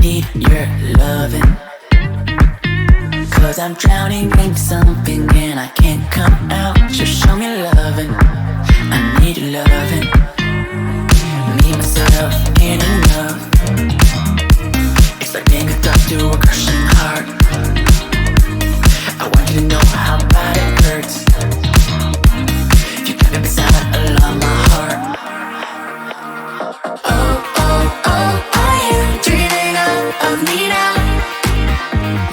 need your loving, 'cause I'm drowning in something and I can't come out. Just show me loving, I need your loving. Me, myself, ain't enough. It's like being a dog to a crushing heart. I want you to know how bad it hurts. You got me beside along my heart. Oh, oh, oh, are you dreaming of me now?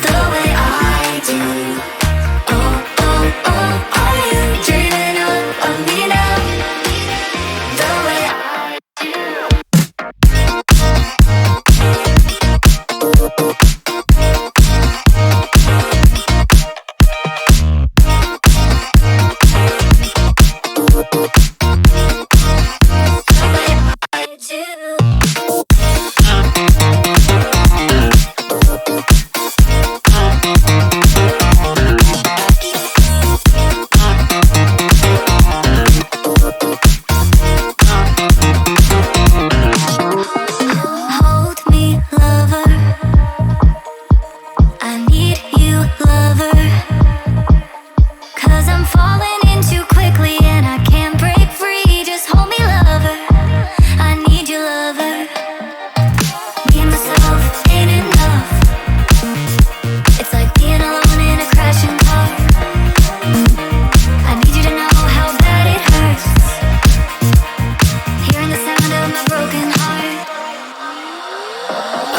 The way I do. Oh, oh, oh, are you dreaming of me now? The way I do. Hold me, lover. I need you, lover. 'Cause I'm falling in too quickly and I can't break free. Just hold me, lover. I need you, lover. Me and myself ain't enough. It's like being alone in a crashing car. I need you to know how bad it hurts. Hearing the sound of my broken heart.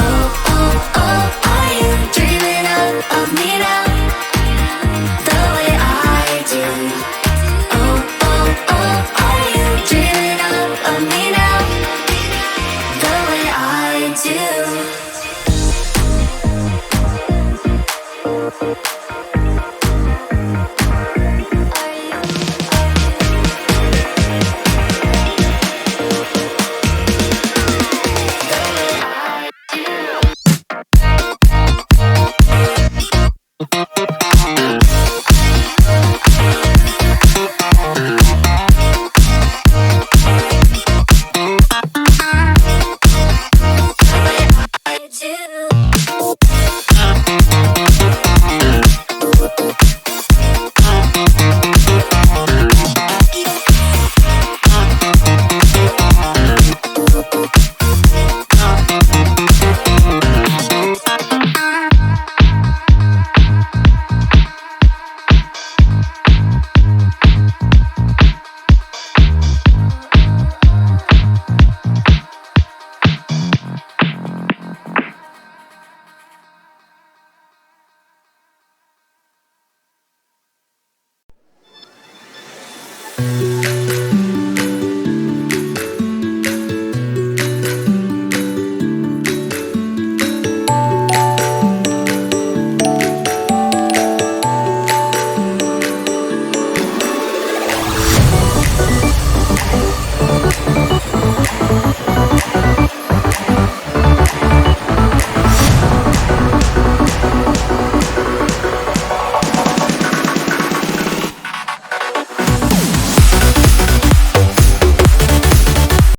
Oh, oh, oh, are you dreaming of me now? The way I do. Oh, oh, oh, are you dreaming of me now? The way I do.